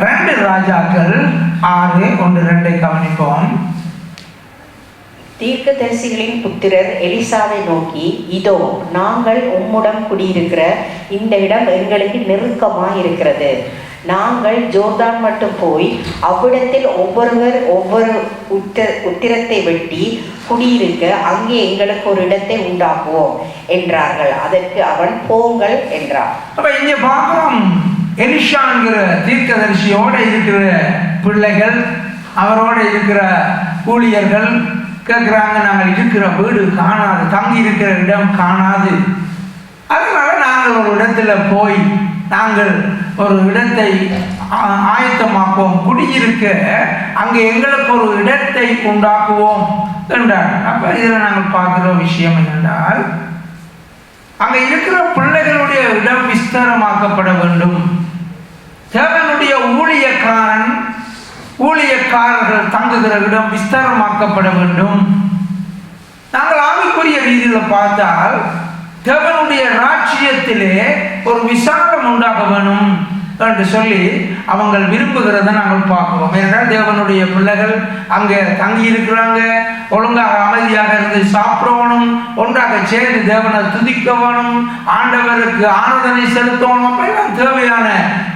2 ராஜாக்கள் 6:1-2 கவனிப்போம். தீர்க்கதரிசிகளின் புத்திரர் எலிசாவை நோக்கி, இதோ நாங்கள் உம்முடன் குடியிருக்கிற இந்த இடம் எங்களுக்கு நெருக்கமாய் இருக்கிறது. நாங்கள் ஜோர்தான் மட்டும் போய் அவ்விடத்தில் ஒவ்வொருவர் ஒவ்வொரு உத்திரத்தை வெட்டி குடியிருக்க அங்கே எங்களுக்கு ஒரு இடத்தை உண்டாக்குவோம் என்றார்கள். அதற்கு அவன், போங்கள் என்றான். அப்ப இங்க பார்க்கிறோம், எலிஷாங்கிற தீர்க்கதரிசியோட இருக்கிற பிள்ளைகள், அவரோட இருக்கிற ஊழியர்கள் கேட்குறாங்க, நாங்கள் இருக்கிற வீடு காணாது, தங்கி இருக்கிற இடம் காணாது, அதனால நாங்கள் ஒரு இடத்துல போய் நாங்கள் ஒரு இடத்தை ஆயத்தமாக்குவோம், குடியிருக்க அங்கே எங்களுக்கு ஒரு இடத்தை உண்டாக்குவோம் என்றார். அப்போ இதில் நாங்கள் பார்க்குற விஷயம் என்னென்றால், அங்கே இருக்கிற பிள்ளைகளுடைய இடம் விஸ்தாரமாக்கப்பட வேண்டும். தேவனுடைய ஊழியக்காரர்கள் தங்குகிற இடம் விஸ்தாரமாக்கப்பட வேண்டும். நாங்கள் ஆவிக்குரிய ரீதியில் பார்த்தால் தேவனுடைய ராஜ்யத்திலே ஒரு விசாலம் உண்டாக வேணும் என்று சொல்லி அவங்க விரும்புகிறத நாங்கள் பார்க்கிறோம். ஏனென்றால் தேவனுடைய பிள்ளைகள் அங்கே தங்கி இருக்கிறாங்க, ஒழுங்காக அமைதியாக இருந்து சாப்பிடணும், ஒன்றாக சேர்ந்து தேவனை துதிக்க வேணும், ஆண்டவருக்கு ஆராதனை செலுத்தணும். அப்பெல்லாம் தேவையான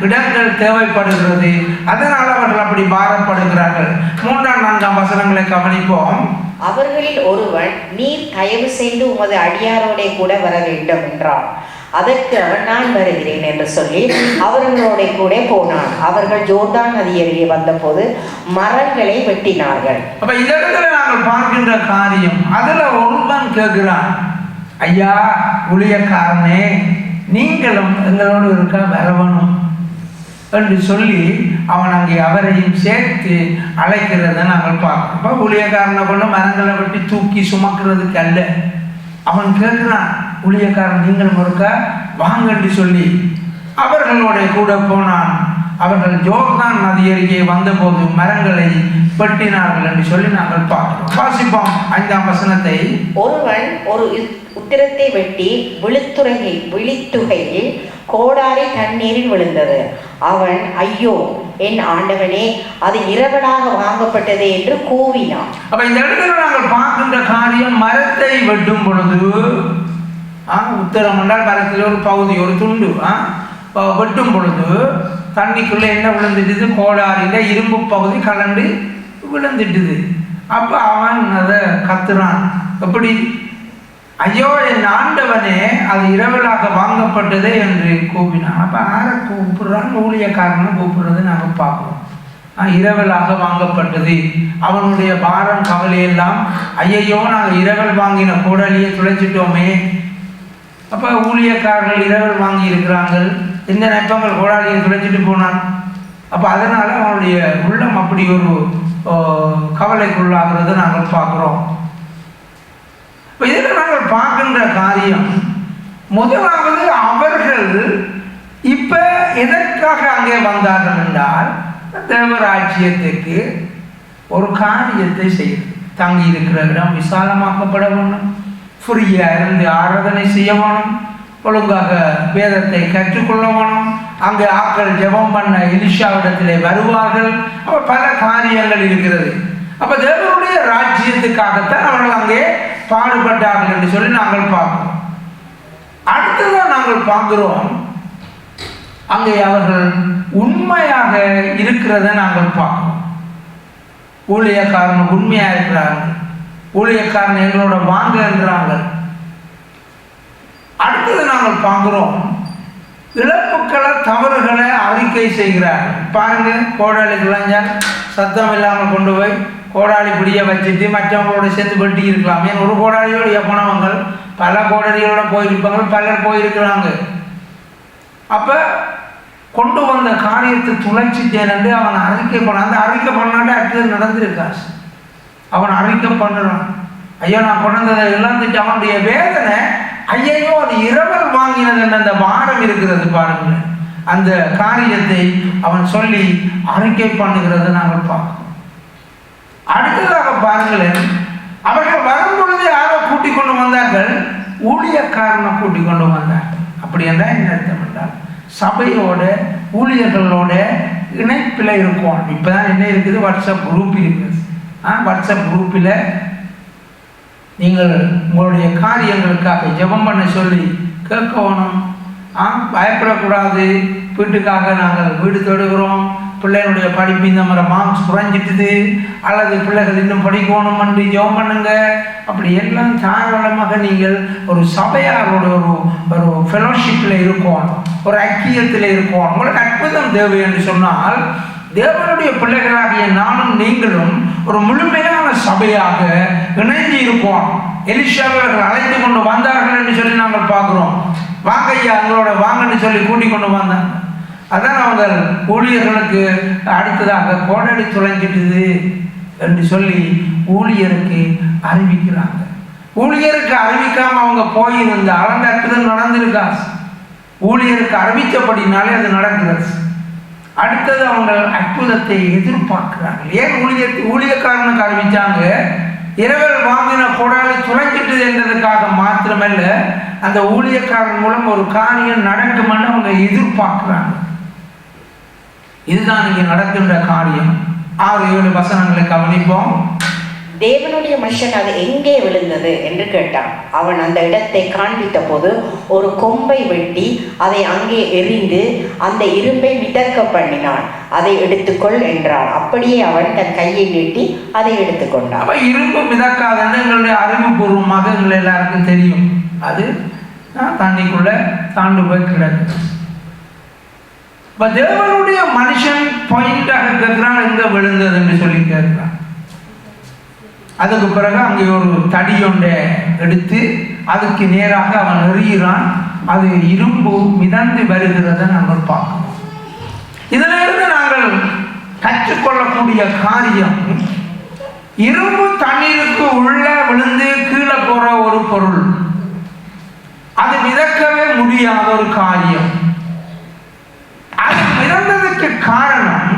இடங்கள் தேவைப்படுகிறது. அதனால் அவர்கள் அப்படி பாரப்படுகிறார்கள். 3-4 வசனங்களை கவனிப்போம். அவர்களில் ஒருவன், நீர் தயவு செய்து உமது அடியாரோட கூட வர வேண்டும் என்றான். அதற்கு அவன், நான் வருகிறேன் என்று சொல்லி அவர்களோட கூட போனான். அவர்கள் ஜோர்தான் நதி அருகே வந்தபோது மரங்களை வெட்டினார்கள். அப்ப இதற்கு நாங்கள் பார்க்கின்ற காரியம், அதுல ஒருவன் கேட்கிறான், ஐயா ஊழியக்காரனே, நீங்களும் எங்களோடு இருக்க வரவணும் என்று சொல்லி அவன் அங்கே அவரையும் சேர்த்து அழைக்கிறத நாங்கள் பார்க்கிறோம். அப்போ ஊழியக்காரனை கொண்டு மரங்களை வெட்டி தூக்கி சுமக்கிறதுக்கு அல்ல, அவன் கேட்கிறான், ஊழியக்காரன் நீங்களும் இருக்க வாங்கன்னு சொல்லி அவர்களோட கூட போனான். அவர்கள் ஜோர்தான் நதி அருகே வந்தபோது மரங்களை வெட்டினார்கள் என்று சொல்லி நாங்கள் பார்க்கிறோம். வாசிப்போம் 5ஆம் வசனத்தை. ஒருவன் ஒரு உத்திரத்தை வெட்டி விழித்துகையில் கோடாரி தண்ணீரில் விழுந்தது. அவன், ஐயோ என் ஆண்டவனே, அது இரவலாக வாங்கப்பட்டது என்று கூவினான். அப்ப இந்த இடத்துல நாங்கள் பார்க்கின்ற காரியம், மரத்தை வெட்டும் பொழுது உத்தரம் என்றால் மரத்தில் ஒரு பகுதி, ஒரு துண்டு வெட்டும் பொழுது தண்ணிக்குள்ளே என்ன விழுந்துட்டுது, கோடாரியில இரும்பு பகுதி கலண்டு விழுந்துட்டுது. அப்ப அவன் அதை கத்துறான், எப்படி, ஐயோ என் ஆண்டவனே, அது இரவலாக வாங்கப்பட்டதே என்று கூப்பினான். அப்ப யாரை கூப்பிடுறான், ஊழியக்காரனை கூப்பிடுறது நாங்கள் பார்க்கிறோம். இரவலாக வாங்கப்பட்டது. அவனுடைய பாரம் கவலையெல்லாம், ஐயையோ நாங்கள் இரவல் வாங்கின கோடாலியை துளைச்சிட்டோமே. அப்போ ஊழியக்காரர்கள் இரவல் வாங்கி இருக்கிறாங்க, இந்த நெப்பங்கள் கோடாலியை துளைச்சிட்டு போனான். அப்போ அதனால அவனுடைய உள்ளம் அப்படி ஒரு கவலைக்குள்ளாகிறத நாங்கள் பார்க்குறோம். இப்போ இதில் நாங்கள் பார்க்கின்ற காரியம், முதலாவது அவர்கள் இப்போ எதற்காக அங்கே வந்தார்கள் என்றால், தேவராஜ்யத்துக்கு ஒரு காரியத்தை செய்து தங்கி இருக்கிற இடம் விசாலமாக்கப்பட வேணும், ஃப்ரீயாக இருந்து ஆராதனை செய்ய வேணும், ஒழுங்காக வேதத்தை கற்றுக்கொள்ள வேணும், அங்கே ஆக்கள் ஜெபம் பண்ண எலிஷாவிடத்திலே வருவார்கள். அப்போ பல காரியங்கள் இருக்கிறது. அப்போ தேவனுடைய ராஜ்யத்துக்காகத்தான் அவர்கள் அங்கே பாடுபட்டார்கள் என்று சொல்லி நாங்கள் பார்க்கிறோம். அடுத்ததான் நாங்கள் பார்க்கிறோம், அங்கே அவர்கள் உண்மையாக இருக்கிறத நாங்கள் பார்க்கிறோம். ஊழியக்காரன் உண்மையாக இருக்கிறார்கள், ஊழியக்காரன் எங்களோட வாங்க என்றாங்க. அடுத்தது நாங்கள் பார்க்கிறோம், இழப்புக்களை தவறுகளை அறிக்கை செய்கிறார்கள். பாருங்க, கோடாளி குழஞ்சால் சத்தம் இல்லாமல் கொண்டு போய் கோடாளி பிடிய வச்சுட்டு மற்றவங்களோட சேர்ந்து வெட்டி இருக்கலாம். ஏன் ஒரு கோடாளியோட போனவங்க பல கோடாளிகளோட போயிருப்பாங்க, பலர் போயிருக்கிறாங்க. அப்ப கொண்டு வந்த காரியத்தை துளைச்சிட்டேன் என்று அவன் அறிக்கை பண்ண, அந்த அறிக்கை பண்ணாலே அடுத்தது நடந்திருக்காசு. அவன் அறிக்கை பண்ணுறான், ஐயோ நான் கொண்டதை இழந்துட்டு. அவனுடைய வேதனை, ஐயோ அது இரவல் வாங்கினது என்ற அந்த பாரம் இருக்கிறது பாருங்க. அந்த காரியத்தை அவன் சொல்லி அறிக்கை பண்ணுகிறத நாங்கள் பார்க்கிறோம். அடுத்ததாக பாருங்களேன், அவர்கள் வரும்பொழுது யாரோ கூட்டி கொண்டு வந்தார்கள், ஊழியக்காரனை கூட்டி கொண்டு வந்தார்கள். அப்படி என்றால் என்ன அர்த்தம் என்றால், சபையோட ஊழியர்களோட இணைப்பில் இருக்கும். இப்போ தான் என்ன இருக்குது, வாட்ஸ்அப் குரூப் இருக்குது. வாட்ஸ்அப் குரூப்பில் நீங்கள் உங்களுடைய காரியங்களுக்காக ஜெபம் பண்ண சொல்லி கேட்கணும். பயப்படக்கூடாது. வீட்டுக்காக நாங்கள் வீடு தேடுகிறோம், பிள்ளைகளுடைய படிப்பு இந்த மாதிரி மார்க்ஸ் குறைஞ்சிட்டுது, அல்லது பிள்ளைகள் இன்னும் படிக்கணும் என்று ஜெபம் பண்ணுங்க. அப்படி எல்லாம் தாராளமாக நீங்கள் ஒரு சபையாரோட ஒரு ஃபெலோஷிப்பில் இருக்கணும், ஒரு ஐக்கியத்தில் இருக்கணும். உங்களுக்கு அற்புதம் தேவை என்று சொன்னால் தேவனுடைய பிள்ளைகளாகிய நானும் நீங்களும் ஒரு முழுமையான சபையாக இணைந்து இருப்போம். எலிஷாவை அவர்கள் அழைத்து கொண்டு வந்தார்கள் என்று சொல்லி நாங்கள் பார்க்குறோம். வாங்க ஐயா எங்களோட வாங்கன்னு சொல்லி கூட்டிக் கொண்டு வந்தாங்க. அதான் அவங்க ஊழியர்களுக்கு அடுத்ததாக கோடடி துளைஞ்சிட்டுது என்று சொல்லி ஊழியருக்கு அறிவிக்கிறாங்க. ஊழியருக்கு அறிவிக்காம அவங்க போயிருந்தால் அந்த அற்புதம் நடந்திருக்கா? ஊழியருக்கு அறிவித்தபடினாலே அது நடக்கிறது. அடுத்தது அவங்க அற்புதத்தை எதிர்பார்க்கிறாங்க. ஏன் ஊழியக்காரனுக்கு அறிவிச்சாங்க? இரவல் வாங்கின கோடாலி துளைஞ்சிட்டது என்றதுக்காக மாத்திரமல்ல, அந்த ஊழியக்காரன் மூலம் ஒரு காரியம் நடக்குமென்னு அவங்க எதிர்பார்க்கிறாங்க. இதுதான் இங்கே நடக்கின்ற காரியம். 6-7 வசனங்களை கவனிப்போம். தேவனுடைய மனுஷன் அது எங்கே விழுந்தது என்று கேட்டான். அவன் அந்த இடத்தை காண்பித்த போது ஒரு கொம்பை வெட்டி அதை அங்கே எறிந்து அந்த இரும்பை மிதக்க பண்ணினான். அதை எடுத்துக்கொள் என்றான். அப்படியே அவன் தன் கையை நீட்டி அதை எடுத்துக்கொண்டான். அப்ப இரும்பு மிதக்காதுன்னு எங்களுடைய அறிவுபூர்வமாக எங்களை எல்லாருக்கும் தெரியும். அது தண்ணிக்குள்ள தாண்டு போய் கிடக்கு. இப்ப தேவனுடைய மனுஷன் பாயிண்டாக கேட்கிறான், எங்க விழுந்தது என்று சொல்லி கேட்கிறான். அதுக்கு பிறகு அங்கே ஒரு தடியொன்றை எடுத்து அதுக்கு நேராக அவன் எறிகிறான். அது இரும்பு மிதந்து வருகிறத நாங்கள் பார்க்கணும். இதிலிருந்து நாங்கள் கற்றுக்கொள்ளக்கூடிய காரியம், இரும்பு தண்ணீருக்கு உள்ள விழுந்து கீழே போற ஒரு பொருள், அது மிதக்கவே முடியாத ஒரு காரியம். அது மிதந்ததுக்கு காரணம்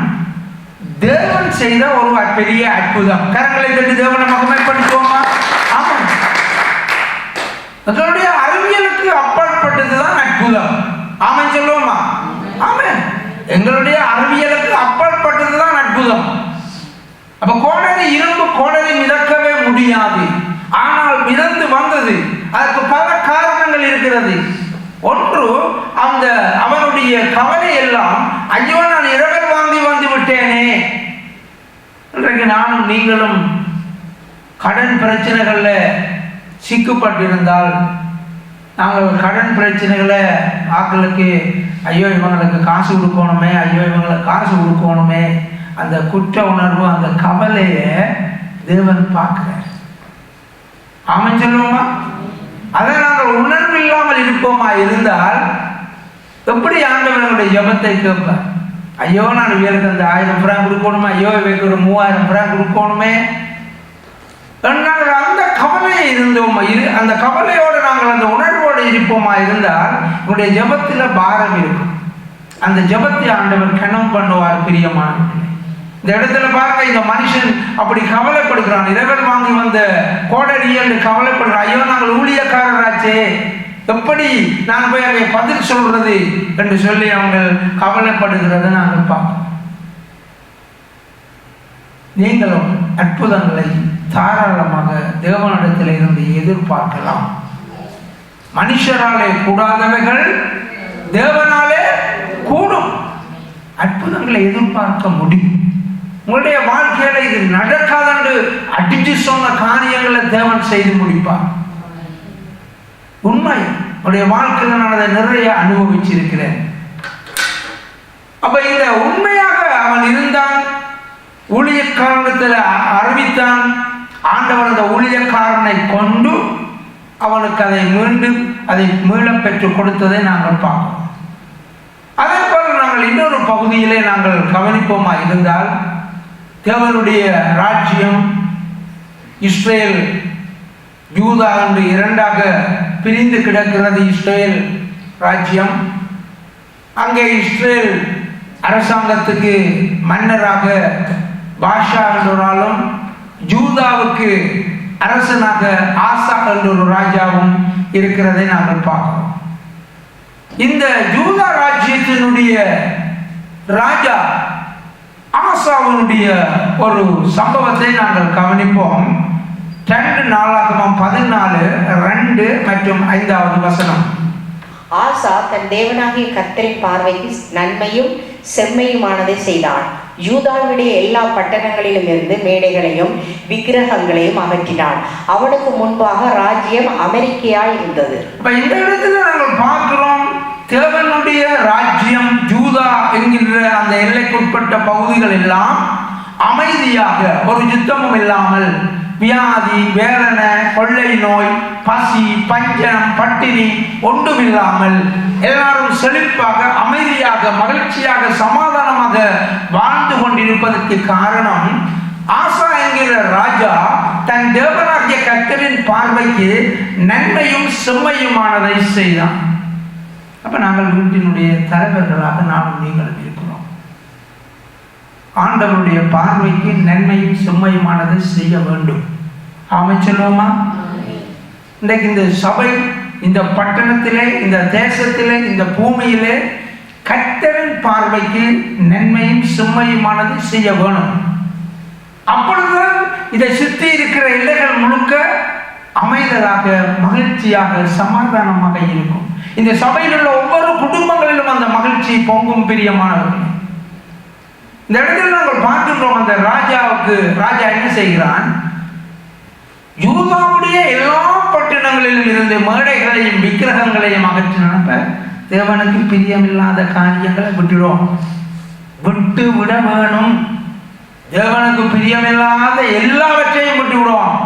தேவன் செய்த ஒரு பெரிய அற்புதம். கரங்களை தட்டி தேவனை மகிமைப்படுத்துவோமா? ஆமாம், அதனுடைய அறிவியலுக்கு அப்பாற்பட்டதுதான் அற்புதம். ஆமாம் சொல்லுவோமா? ஆமாம், எங்களுடைய அறிவியலுக்கு அப்பாற்பட்டதுதான் அற்புதம். அப்ப கோடரி இரும்பு கோடரி மிதக்கவே முடியாது, ஆனால் மிதந்து வந்தது. அதுக்கு பல காரணங்கள் இருக்கிறது. ஒன்று, அந்த அவனுடைய கவலை எல்லாம், ஐயோ நான் இரவல் வாங்கி வந்து விட்டேனே. இன்றைக்கு நானும் நீங்களும் கடன் பிரச்சனைகள்ல சிக்கப்பட்டிருந்தால், நாங்கள் கடன் பிரச்சனைகளை ஆக்களுக்கு ஐயோ இவங்களுக்கு காசு கொடுக்கணுமே, ஐயோ இவங்களுக்கு காசு கொடுக்கணுமே, அந்த குற்ற உணர்வு, அந்த கவலையை தேவன் பார்க்கிறார். ஆமாம் சொல்லுவோமா? அதை நாங்கள் உணர்வு இல்லாமல் இருப்போமா இருந்தால் எப்படி ஆண்டவர்களுடைய ஜபத்தை கேட்பார்? ஐயோ நான் இவருக்கு அந்த 1000 franc கொடுக்கணுமே, ஐயோ இவருக்கு ஒரு 3000 franc கொடுக்கணுமே. நாங்கள் அந்த கவலையை இருந்தோமா, அந்த கவலையோடு நாங்கள் அந்த உணர்வோடு இருப்போமா இருந்தால் உங்களுடைய ஜபத்தில் பாரம் இருக்கும். அந்த ஜபத்தை ஆண்டவர் கணம் பண்ணுவார். பிரியமானவர்களே, இந்த இடத்துல பாருங்க, இந்த மனுஷன் அப்படி கவலைப்படுகிறான். இரவல் வாங்கி வந்த கோடரி என்று கவலைப்படுறான். ஐயோ நாங்கள் ஊழியக்காரராச்சே, எப்படி நான் போய் அங்கே பதில் சொல்றது என்று சொல்லி அவங்க கவலைப்படுகிறத நாங்கள் பார்ப்போம். நீங்களும் அற்புதங்களை தாராளமாக தேவனிடத்தில் இருந்து எதிர்பார்க்கலாம். மனுஷராலே கூடாதவைகள் தேவனாலே கூடும். அற்புதங்களை எதிர்பார்க்க முடியும். உங்களுடைய வாழ்க்கையில இது நடக்காதென்று அடிச்சு சொன்ன காரியங்களை தேவன் செய்து முடிப்பார். உண்மை, உடைய வாழ்க்கையில் நான் அதை நிறைய அனுபவிச்சிருக்கிறேன். அப்ப இந்த உண்மையாக அவன் இருந்தான், ஊழியக்காரனத்தில் அறிவித்தான். ஆண்டவர் அந்த ஊழியக்காரனை கொண்டு அவனுக்கு அதை மீள பெற்று கொடுத்ததை நாங்கள் பார்ப்போம். அதே போல நாங்கள் இன்னொரு பகுதியிலே நாங்கள் கவனிப்போமா இருந்தால், தேவனுடைய ராஜ்யம் இஸ்ரேல் யூதா என்று இரண்டாக பிரிந்து கிடக்கிறது. இஸ்ரேல் ராஜ்யம், அங்கே இஸ்ரேல் அரசாங்கத்துக்கு மன்னராக பாஷா என்றாலும், யூதாவுக்கு அரசனாக ஆசா என்ற ஒரு ராஜாவும் இருக்கிறதை நாங்கள் பார்க்கிறோம். இந்த யூதா ராஜ்யத்தினுடைய ராஜா ஆசாவினுடைய ஒரு சம்பவத்தை நாங்கள் கவனிப்போம். 2 நாளாகமம் 14:2 மற்றும் 5வது வசனம். ஆசா தன் தேவனாகிய கர்த்தரின் பார்வைக்கு நன்மையும் செம்மையுமானதை செய்தான். யூதாவுடைய எல்லா பட்டணங்களிலும் இருந்து மேடைகளையும் விக்கிரகங்களையும் அகற்றினான். அவனுக்கு முன்பாக ராஜ்யம் அமெரிக்கையாய் இருந்தது. இந்த இடத்துல நாங்கள் பார்க்கிறோம், தேவனுடைய ராஜ்யம் யூதா என்கின்ற அந்த எல்லைக்குட்பட்ட பகுதிகள் எல்லாம் அமைதியாக, ஒரு யுத்தமும் இல்லாமல், வியாதி, வேதனை, கொள்ளை நோய், பசி, பஞ்சம், பட்டினி ஒன்றுமில்லாமல் எல்லாரும் செழிப்பாக, அமைதியாக, மகிழ்ச்சியாக, சமாதானமாக வாழ்ந்து கொண்டிருப்பதற்கு காரணம், ஆசா என்கிற ராஜா தன் தேவனாகிய கர்த்தரின் பார்வைக்கு நன்மையும் செம்மையுமானதை செய்தான். அப்ப நாங்கள் வீட்டினுடைய தலைவர்களாக நானும் நீங்களும் இருக்கிறோம். ஆண்டவருடைய பார்வைக்கு நன்மையும் செம்மையுமானதை செய்ய வேண்டும். ஆமென் சொல்லுவோமா? இன்றைக்கு இந்த சபை, இந்த பட்டணத்திலே, இந்த தேசத்திலே, இந்த பூமியிலே கர்த்தரின் பார்வைக்கு நன்மையும் செம்மையுமானது செய்ய வேணும். அப்பொழுதுதான் இதை சுற்றி இருக்கிற எல்லைகள் முழுக்க அமைதலாக, மகிழ்ச்சியாக, சமாதானமாக இருக்கும். இந்த சபையில் உள்ள ஒவ்வொரு குடும்பங்களிலும் அந்த மகிழ்ச்சி பொங்கும். பிரியமானவர்கள், இந்த இடத்தில் நாங்கள் பார்க்கின்றோம், அந்த ராஜா என்ன செய்கிறான்? யூதாவுடைய எல்லா பட்டணங்களிலும் இருந்து மேடைகளையும் விக்கிரகங்களையும் அகற்றினப்ப தேவனுக்கு பிரியமில்லாத காரியங்களை விட்டு விட வேணும். தேவனுக்கு பிரியமில்லாத எல்லாவற்றையும் விட்டு விடுவோம்.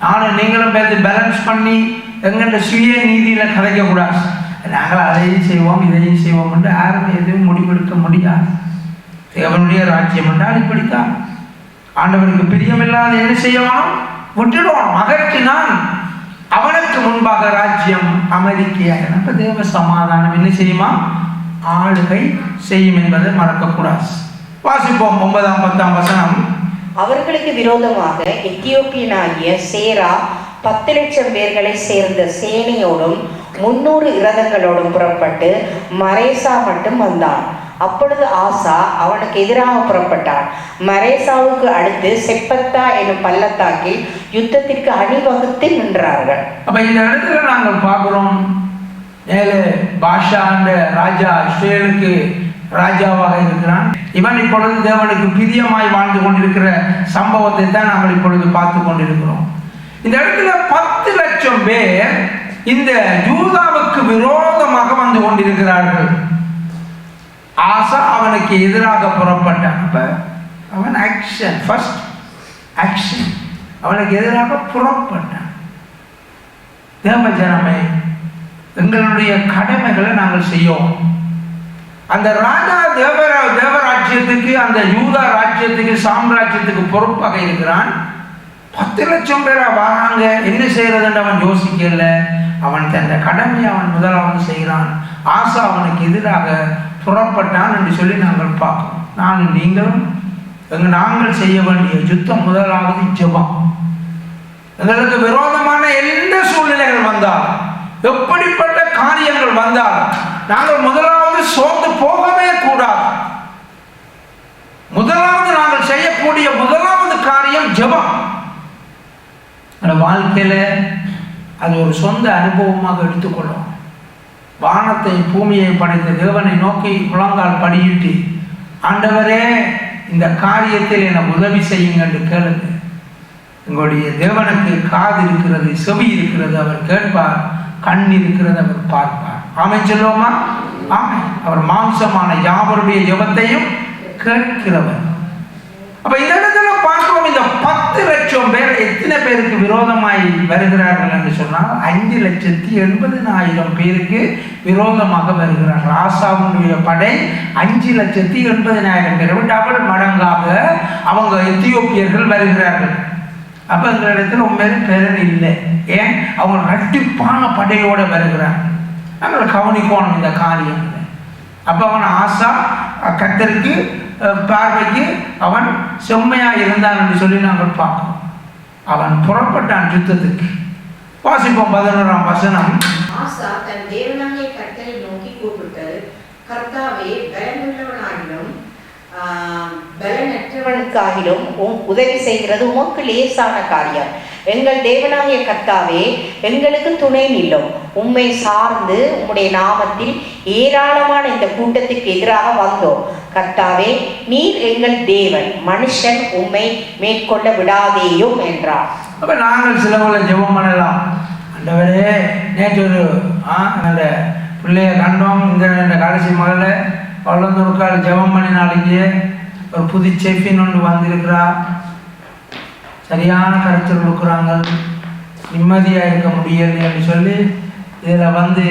நானும் நீங்களும் பேசி பேலன்ஸ் பண்ணி எங்கள்கிட்ட சுய நீதியில் கதைக்கக்கூடாது. நாங்கள் அதையும் செய்வோம், இதையும் செய்வோம் என்று யாரும் எதுவும் முடிவெடுக்க முடியாது. தேவனுடைய ராஜ்யம் என்றால் இப்படித்தான். ஆண்டவருக்கு பிரியமில்லாத என்ன செய்யணும்? விட்டுடுவோம், அகற்றினான். அவனுக்கு முன்பாக ராஜ்யம் அமைதிக்கையாக, அப்ப தேவ சமாதானம் என்ன செய்யுமா? ஆளுகை செய்யும் என்பதை மறக்கக்கூடாது. வாசிப்போம் 9ஆம் 10ஆம் வசனம். அவர்களுக்கு விரோதமாக எத்தியோப்பியனாகிய சேரா 10 லட்சம் பேர்களை சேர்ந்த சேனையோடும் 300 இரதங்களோடும் புறப்பட்டு மரேசா மட்டும் வந்தான். அப்பொழுது ஆசா அவனுக்கு எதிராக புறப்பட்டான். மரேசாவுக்கு அடுத்து செப்பத்தா என்னும் பள்ளத்தாக்கில் யுத்தத்திற்கு அணிவகுத்து நின்றார்கள். அப்ப இந்த இடத்துல நாங்கள் பார்க்கிறோம், பாஷா என்ற ராஜா இஸ்ரேலுக்கு ராஜாவாக இருக்கிறான். இவன் இப்பொழுது தேவனுக்கு பிரியமாய் வாழ்ந்து கொண்டிருக்கிற சம்பவத்தை தான் நாங்கள் இப்பொழுது பார்த்து கொண்டிருக்கிறோம். இந்த இடத்துல 10 லட்சம் பேர் இந்த யூதாவுக்கு விரோதமாக வந்து கொண்டிருக்கிறார்கள். ஆசா அவனுக்கு எதிராக புறப்பட்டான். அப்ப அவன் ஆக்ஷன் அவனுக்கு எதிராக புறப்பட்டான். தேவ ஜனமே, எங்களுடைய கடமைகளை நாங்கள் செய்யோம். அந்த ராஜா தேவராஜ்யத்துக்கு, அந்த யூதா ராஜ்யத்துக்கு, சாம்ராஜ்யத்துக்கு பொறுப்பாக இருக்கிறான். 10 லட்சம் பேரா வராங்க, என்ன செய்யறதுன்னு அவன் யோசிக்கல. அவன் தன் கடமையை அவன் முதலாவது செய்கிறான். ஆசா அவனுக்கு எதிராக புறப்பட்டான் என்று சொல்லி நாங்கள் பார்க்கிறோம். நீங்களும் நாங்கள் செய்ய வேண்டிய யுத்தம் முதலாவது ஜெபம். எங்களுக்கு விரோதமான எந்த சூழ்நிலைகள் வந்தால், எப்படிப்பட்ட காரியங்கள் வந்தால் நாங்கள் முதலாவது சோர்ந்து போகவே கூடாது. முதலாவது நாங்கள் செய்யக்கூடிய முதலாவது காரியம் ஜெபம். வாழ்க்கையில அது ஒரு சொந்த அனுபவமாக எடுத்துக்கொள்ளும். வானத்தை பூமியை படைத்த தேவனை நோக்கி முழங்கால் படியிட்டு, ஆண்டவரே இந்த காரியத்தில் எனக்கு உதவி செய்யுங்க என்று கேளுங்க. எங்களுடைய தேவனுக்கு காது இருக்கிறது, செவி இருக்கிறது, அவர் கேட்பார். கண் இருக்கிறது, அவர் பார்ப்பார். ஆமென் சொல்லுவோமா? ஆமென். அவர் மாம்சமான யாவருடைய ஜெபத்தையும் கேட்கிறவர். அப்ப இந்த இடத்துல பார்க்கிறோம், இந்த 10 லட்சம் பேர் எத்தனை பேருக்கு விரோதமாய் வருகிறார்கள் என்று சொன்னால் 5,80,000 பேருக்கு விரோதமாக வருகிறார்கள். ஆசாவுடைய படை 5,80,000 பேர், டபுள் மடங்காக அவங்க எத்தியோப்பியர்கள் வருகிறார்கள். அப்ப எங்களிடத்தில் உண்மையிலே பேரன் இல்லை. ஏன்? அவங்க இரட்டிப்பான படையோட வருகிறார்கள். நாங்கள் கவனிக்கணும் இந்த காரியம். அப்ப அவன் ஆசா கர்த்தருக்கு பார்வைக்கு அவன் செம்மையா இருந்தான் என்று சொல்லி நாங்கள் பார்க்கிறோம். அவன் புறப்பட்டான் யுத்தத்துக்கு. வாசிப்போம் 11ஆம் வசனம். ஆசா தன் தேவனாகிய கர்த்தரை நோக்கி கூப்பிட்டு, கர்த்தாவே, பலனுள்ளவனாகிலும் பலனற்றவனுக்காகிலும் உதவி செய்கிறது உமக்கு லேசான காரியம். எங்கள் தேவனாகிய கர்த்தாவே, எங்களுக்கு துணை நில்லும். உம்மை சார்ந்து உம்முடைய நாமத்தில் ஏராளமான இந்த கூட்டத்துக்கு எதிராக வந்தோம். கர்த்தாவே, நீர் எங்கள் தேவன், மனுஷன் உம்மை மேற்கொள்ள விடாதேயும் என்றார். அப்ப நாங்கள் சிலவங்களை ஜெபம் பண்ணலாம். ஆண்டவரே, நேற்று ஒரு அந்த பிள்ளைய கண்டோம், இந்த கடைசி மகளை வளர்ந்து ஒரு கால் ஜெபம் பண்ணி நாளைக்கு ஒரு புது செஃபின் ஒன்று வந்திருக்கிறா, சரியான கருத்தில் இருக்கிறாங்க, நிம்மதியாக இருக்க முடியலை என்று சொல்லி இதில் வந்து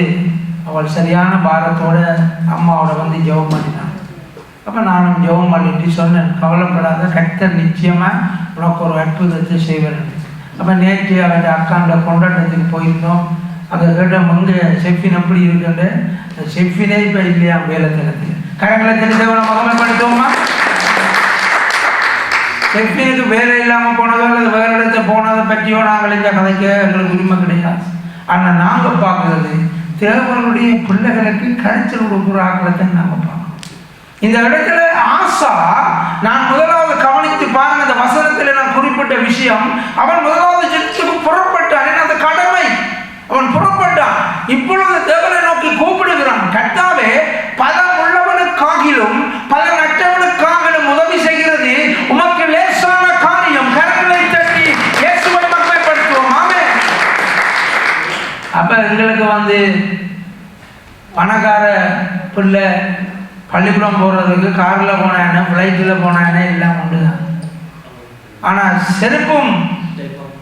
அவள் சரியான பாரத்தோட அம்மாவோட வந்து ஜெபம் பண்ணினான். அப்போ நானும் ஜெபம் பண்ணிட்டு சொன்னேன், கவலைப்படாத, கர்த்தர் நிச்சயமாக உனக்கு ஒரு அற்புதத்தை செய்வேன். அப்போ நேற்று அவன் அக்காண்ட கொண்டாட்டத்துக்கு போயிருந்தோம். அங்கே கேட்டோம், அங்கே செஃபின் எப்படி இருக்குன்னு. செஃபினே இப்போ இல்லையா வேலை தினத்தில் கரங்களை தெரிஞ்சவனை மகமைப்படுத்துவோமா? செஃபினுக்கு வேலை இல்லாமல் போனதோ அல்லது வேறு இடத்துல போனதை பற்றியோ நாங்கள் இந்த கதைக்கு எங்களுக்கு உரிமை கிடையாது. ஆனால் நாங்கள் பார்க்குறது தேவனுடைய பிள்ளைகளுக்கு கரைச்சல் கொடுக்குற ஆக்களத்தை நாங்கள் பார்க்கணும். இந்த இடத்துல ஆசா, நான் முதலாவது கவனித்து பாருங்க, அந்த வசனத்தில் நான் குறிப்பிட்ட விஷயம், அவன் முதலாவது ஜெபத்துக்கு புறப்பட்டான். அந்த கடமை அவன் புறப்பட்டான். இப்பொழுது தேவனை நோக்கி கூப்பிடுகிறான், கர்த்தாவே, பலம் உள்ளவனுக்காகிலும் பலனற்றவனுக்காகிலும் உதவி செய்கிறது உமக்கு லேசான காரியம். கரங்களை தட்டி இயேசுவை மகிமைப்படுத்துவோம். ஆமென். அப்ப எங்களுக்கு வந்து பணக்கார பிள்ளை பள்ளிக்கூடம் போறதுக்கு காரில் போனானே, ஃப்ளைட்டில் போனானே எல்லாம் உண்டு தான். ஆனால் செருப்பும்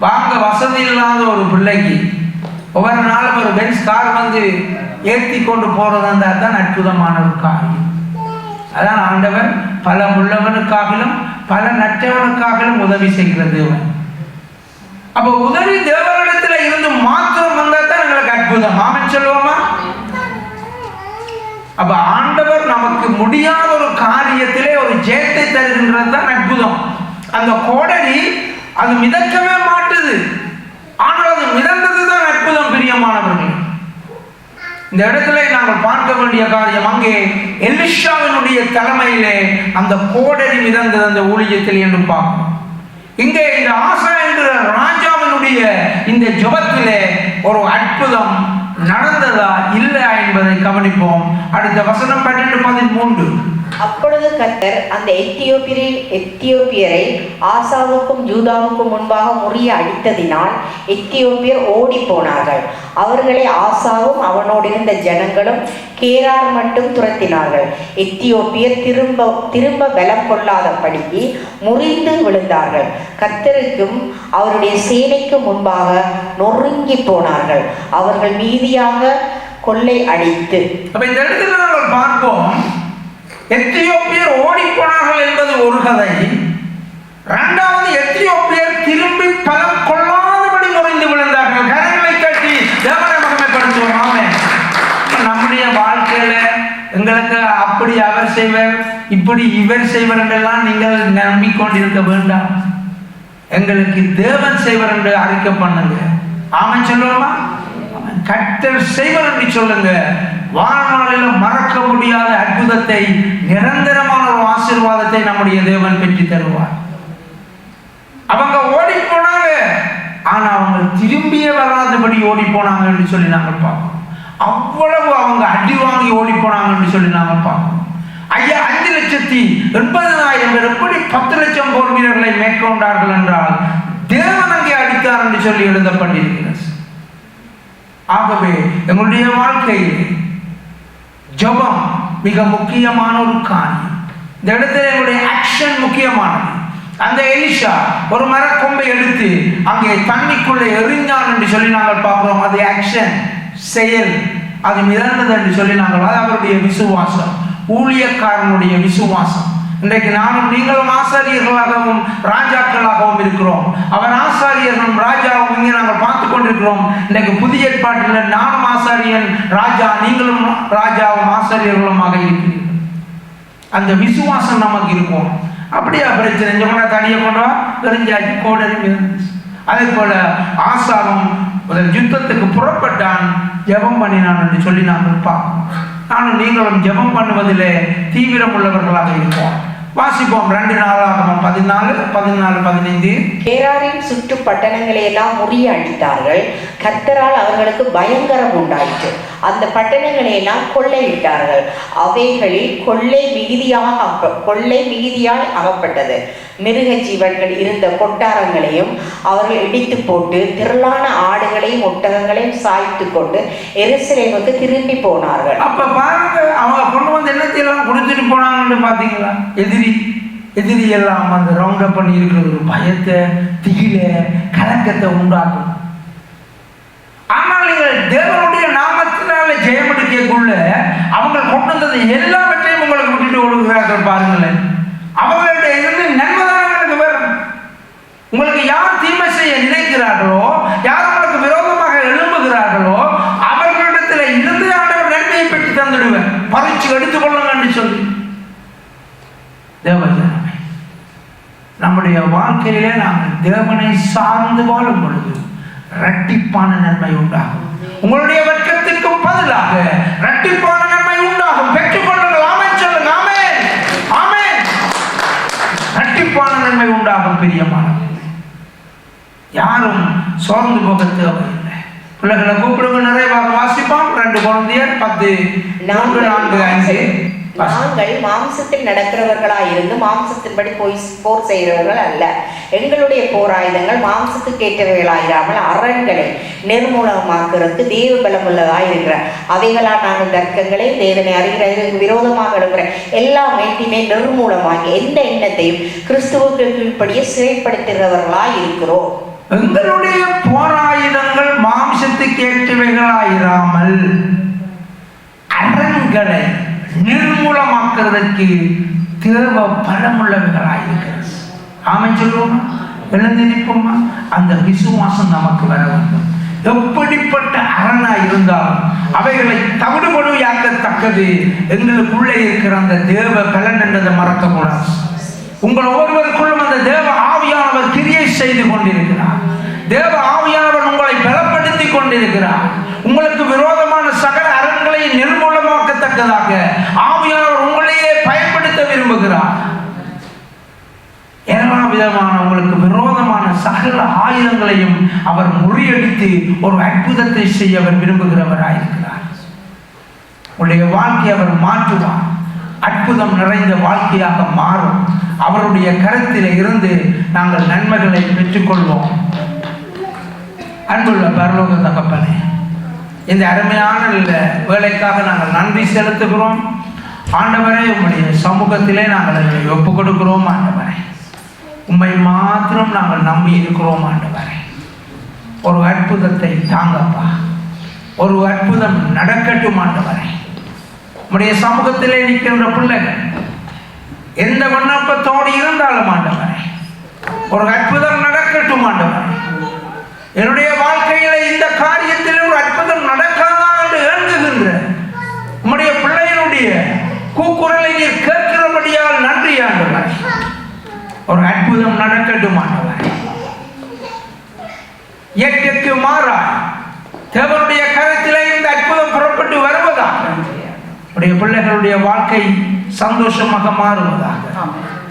வாங்க வசதி இல்லாத ஒரு பிள்ளைக்கு ஒவ்வொரு நாளும் ஒரு பென்ஸ் கார் வந்து ஏற்றி கொண்டு போறதா இருந்தால் தான் அற்புதமான ஒரு காரியம். அதான் ஆண்டவர் பல உள்ளவனுக்காகிலும் பல நற்றவனுக்காகிலும் உதவி செய்கிறது. அப்போ உதவி தேவனிடத்தில் இருந்து மாத்திரம் வந்தால் தான் எங்களுக்கு அற்புதம். ஆமென் சொல்லுவோமா? அப்ப ஆண்டவர் நமக்கு முடியாத ஒரு காரியத்திலே ஒரு ஜெயத்தை தருகின்றது தான் அற்புதம். அந்த கோடரி அது மிதக்கவே மாட்டுது, ஆனால் அது மிதந்தது தான் அற்புதம். பிரியமானவர்கள், இந்த இடத்துல நாங்கள் பார்க்க வேண்டிய காரியம், அங்கே எலிஷாவினுடைய தலைமையிலே அந்த கோடரி மிதந்தது அந்த ஊழியத்தில் என்று பார்க்கணும். இங்கே இந்த ஆசா என்கிற ராஜாவினுடைய இந்த ஜெபத்திலே ஒரு அற்புதம் நடந்ததா இல்லையா என்பதை கவனிப்போம். அடுத்த வசனம் 12:13. அப்பொழுது கர்த்தர் அந்த எத்தியோப்பியரை ஆசாவுக்கும் யூதாவுக்கும் முன்பாக முறிய அடித்ததினால் எத்தியோப்பியர் ஓடி போனார்கள். அவர்களை ஆசாவும் அவனோடு இருந்த ஜனங்களும் கேரார் மட்டும் துரத்தினார்கள். எத்தியோப்பியர் திரும்ப பலம் கொள்ளாதபடிக்கு முறிந்து விழுந்தார்கள். கர்த்தருக்கும் அவருடைய சேனைக்கு முன்பாக நொறுங்கி போனார்கள். அவர்கள் மீதியாக கொள்ளை அடித்து. அப்ப இந்த இடத்துல நாங்கள் பார்ப்போம், எத்தியோப்பியர் ஓடி போனார்கள் என்பது ஒரு கதை. இரண்டாவது, எத்தியோப்பியர் திரும்பி பலம் கொள்ளாதபடி முறிந்து விழுந்தார்கள். கரங்களை கட்டி தேவனை மகிமைப்படுத்துவோம். ஆமென். நம்முடைய வாழ்க்கையில எங்களுக்கு அப்படி அவர் செய்வர், இப்படி இவர் செய்வர் என்றெல்லாம் நீங்கள் நம்பிக்கொண்டிருக்க வேண்டாம். எங்களுக்கு தேவன் செய்வர் என்று அறிக்கை பண்ணுங்க. ஆமென் சொல்லுவோமா? கர்த்தர் செய்வர் என்று சொல்லுங்க. வாழ்நாளிலும் மறக்க முடியாத அற்புதத்தை, நிரந்தரமான ஒரு ஆசீர்வாதத்தை நம்முடைய தேவன் பெற்று தருவார். அவங்க ஓடி போனாங்க, ஆனா அவங்க திரும்பியே வராதபடி ஓடி போனாங்க என்று சொல்லி நாங்கள் பார்க்கணும். அவ்வளவு அவங்க அடி வாங்கி ஓடி போனாங்க என்று சொல்லி நாங்கள் பார்க்கணும். 5,80,000 பேர் எப்படி 10 லட்சம் போர் வீரர்களை மேற்கொண்டார்கள் என்றால் தேவன் அங்கே அடித்தார் என்று சொல்லி எழுதப்பட்டிருக்கிறது. ஆகவே எங்களுடைய வாழ்க்கையில் ஜெபம் மிக முக்கியமான ஒரு காரியம். இந்த இடத்துல எங்களுடைய ஆக்ஷன் முக்கியமானது. அந்த எலிஷா ஒரு மரக்கொம்பை எடுத்து அங்கே தண்ணிக்குள்ளே எறிஞ்சான் என்று சொல்லி நாங்கள் பார்க்கிறோம். அது ஆக்ஷன், செயல். அது மிதந்தது என்று சொல்லி நாங்கள், அது அவருடைய விசுவாசம், ஊழியக்காரனுடைய விசுவாசம். இன்றைக்கு நானும் நீங்களும் ஆசாரியர்களாகவும் ராஜாக்களாகவும் இருக்கிறோம். அவர் ஆசாரியர்களும் ராஜாவும் இங்கே நாங்கள் பார்த்து கொண்டிருக்கிறோம். இன்றைக்கு புதிய ஏற்பாட்டில் நானும் ஆசாரியன் ராஜா, நீங்களும் ராஜாவும் ஆசாரியர்களுமாக இருக்கிறீர்கள். அந்த விசுவாசம் நமக்கு இருக்கும். அப்படியா பிரச்சனை சொன்னா தனியை கொண்டு வா தெரிஞ்சாச்சு கோடரி. அதே போல ஆசாவும் யுத்தத்துக்கு புறப்பட்டான். ஜெபம் பண்ணினான் என்று சொல்லி நாங்கள் பார்ப்போம். நானும் நீங்களும் ஜெபம் பண்ணுவதிலே தீவிரம் உள்ளவர்களாக இருப்போம். வாசிப்போம் 2 நாளாகமம் 14:14-15. கேராரின் சுற்று பட்டணங்களை எல்லாம் முறியடித்தார்கள். கர்த்தரால் அவர்களுக்கு பயங்கரம் உண்டாயிற்று. அந்த பட்டணங்களை எல்லாம் கொள்ளையிட்டார்கள். அவைகளில் கொள்ளை மிகுதியாய் அகப்பட்டது. மிருக ஜீவன்கள் இருந்த கொட்டாரங்களையும் அவர்கள் இடித்து போட்டு திரளான ஆடுகளையும் ஒட்டகங்களையும் சாய்த்து கொண்டு எருசலேமுக்கு திரும்பி போனார்கள். அப்ப பாருங்க, அவங்க கொண்டு வந்து என்னத்தையெல்லாம் கொடுத்துட்டு போனாங்கன்னு பாத்தீங்களா? எதிரி எல்லாம் அந்த ரவுண்ட் அப் பண்ணி இருக்கிற ஒரு பயத்தை, திகில, கலக்கத்தை உண்டாக்கும். ஆனால் நீங்கள் தேவனுடைய நாமத்தினால ஜெயம் எடுக்கக்குள்ள அவங்க கொண்டு வந்தது எல்லாவற்றையும் உங்களுக்கு விட்டுட்டு ஓடுகிறார்கள். பாருங்களேன், அவர்களுடைய இருந்து நன்மைதான் வரும். உங்களுக்கு யார் தீமை செய்ய நினைக்கிறார்களோ, யார் உங்களுக்கு விரோதமாக எழும்புகிறார்களோ, அவர்களிடத்தில் இருந்து ஆண்டவர் நன்மையை பெற்று தந்துடுவேன். பறிச்சு எடுத்துக்கொள்ளுங்க சொல்லி தேவஜனமே, நம்முடைய வாழ்க்கையிலே நாங்கள் தேவனை சார்ந்து வாழும் பொழுது இரட்டிப்பான நன்மை உண்டாகும். உங்களுடைய வெட்கத்திற்கும் பதிலாக இரட்டிப்பான நன்மை உண்டாகும். பெற்றுக்கொள்ளுங்கள். ஆமென் சொல்லுங்க. ஆமென், ஆமென். இரட்டிப்பான நன்மை உண்டாகும். பிரியமானவர்களே, யாரும் சோர்ந்து போக தேவையில்லை. பிள்ளைகளை கூப்பிடுங்க. நிறைவாக வாசிப்போம். 2 கொரிந்தியர் 10:4-5. நாங்கள் மாம்சத்தில் நடக்கிறவர்களாயிருந்து மாம்சத்தின்படி போர் செய்கிறவர்கள் அல்ல. எங்களுடைய போர் ஆயுதங்கள் மாம்சத்துக்கு ஏற்றவைகளாயிராமல் அரண்களை நிர்மூலமாக்குறதுக்கு தேவ பலமுள்ளதாயிருக்கிற அவைகளால் நாங்கள் தர்க்கங்களை தேவனை அறிகிறதற்கு விரோதமாக எழுகிற எல்லா மேட்டினை நிர்மூலமாகி எந்த எண்ணத்தையும் கிறிஸ்துவுக்கு கீழ்ப்படியே சிறைப்படுத்துகிறவர்களாய் இருக்கிறோம். எங்களுடைய போராயுதங்கள் மாம்சத்துக்கு ஏற்றவைகளாயிராமல் அரண்களை நிர்மூலமாக்குறதற்கு தேவ பலமுள்ளவைகளாயிருக்கிறது. ஆமென் சொல்லுவோமா? எழுந்து நிற்போமா? அந்த விசுவாசம் நமக்கு வர வேண்டும். எப்படிப்பட்ட அரணா இருந்தாலும் அவைகளை தவிடுபடுவையாக்கத்தக்கது எங்களுக்குள்ளே இருக்கிற அந்த தேவ பலன் என்றதை மறக்கக்கூடாது. உங்கள் ஒவ்வொருவருக்குள்ளும் அந்த தேவ ஆவியானவர் கிரியை செய்து கொண்டிருக்கிறார். தேவ ஆவியானவர் உங்களை பலப்படுத்தி கொண்டிருக்கிறார். உங்களுக்கு விரோதமான சகல அரண்களை நிர்மூலமாக்கத்தக்கதாக ஆவியானவர் உங்களையே பயன்படுத்த விரும்புகிறார். ஏராளமான விதமான உங்களுக்கு விரோதமான சகல ஆயுதங்களையும் அவர் முறியடித்து ஒரு அற்புதத்தை செய்ய அவர் விரும்புகிறவராயிருக்கிறார். உங்களுடைய வாழ்க்கையை அவர் மாற்றுவார். அற்புதம் நிறைந்த வாழ்க்கையாக மாறும். அவருடைய கருத்தில் இருந்து நாங்கள் நன்மைகளை பெற்றுக்கொள்வோம். அன்புள்ள பரலோக தகப்பனே, இந்த அருமையான வேலைக்காக நாங்கள் நன்றி செலுத்துகிறோம். ஆண்டவரே, உம்முடைய சமூகத்திலே நாங்கள் அதை ஒப்புக் கொடுக்கிறோம். ஆண்டவரே, உம்மை மாத்திரம் நாங்கள் நம்பி இருக்கிறோம். ஆண்டவரே, ஒரு அற்புதத்தை தாங்கப்பா. ஒரு அற்புதம் நடக்கட்டும். ஆண்டவரே, உம்முடைய சமூகத்திலே நிற்கின்ற பிள்ளைகள் எந்த விண்ணப்பத்தோடு இருந்தாலும் ஆண்டவரே, ஒரு அற்புதம் நடக்கட்டும். ஆண்டவரே, என்னுடைய வாழ்க்கையில இந்த காரியத்தில் ஒரு அற்புதம் நடக்காதா என்று ஏங்குகின்ற உம்முடைய பிள்ளைகளுடைய கூக்குரலை நீர் கேட்கிறபடியால் நன்றி ஆண்டவரே. ஒரு அற்புதம் நடக்கட்டும் ஆண்டவரே. இயற்கைக்கு மாறாய் தேவனுடைய கருத்திலே இந்த அற்புதம் புறப்பட்டு வருவதாக உடைய பிள்ளைகளுடைய வாழ்க்கை சந்தோஷமாக மாறுவதாக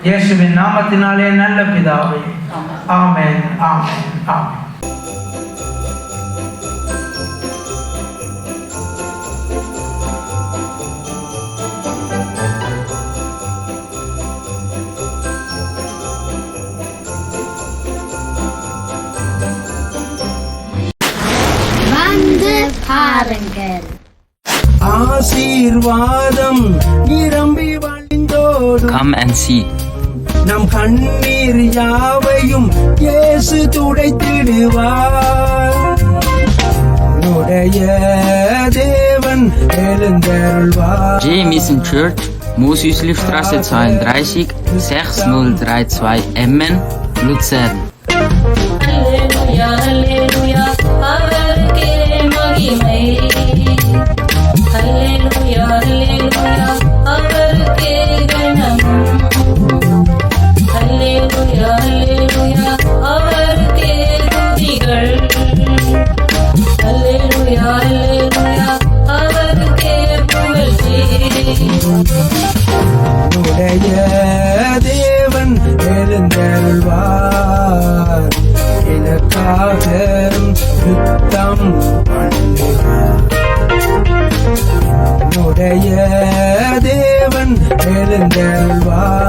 இயேசுவின் நாமத்தினாலே நல்ல பிதாவே. ஆமென், ஆமென், ஆமென். ஆசீர்வாதம் நிரம்பி வழிந்தோடும். Come and see. நம் கண்ணீர் யாவையும் இயேசு துடைத்திடுவார். உடைய தேவன் எழுந்தருள்வார். J. Mission Church, Mosüslistraße 32, 6032 Emmen, Luzern. Halleluja, Halleluja, அவருக்கே மகிமை. Halleluja, Halleluja, அவருக்கே கனம். Halleluja, Halleluja, அவருக்கே துதிகள். Halleluja, Halleluja. தேவன் எழுந்தருள்வார் எனக்காக யுத்தம் பண்ணுவார் என்னுடைய தேவன் எழுந்தருள்வார்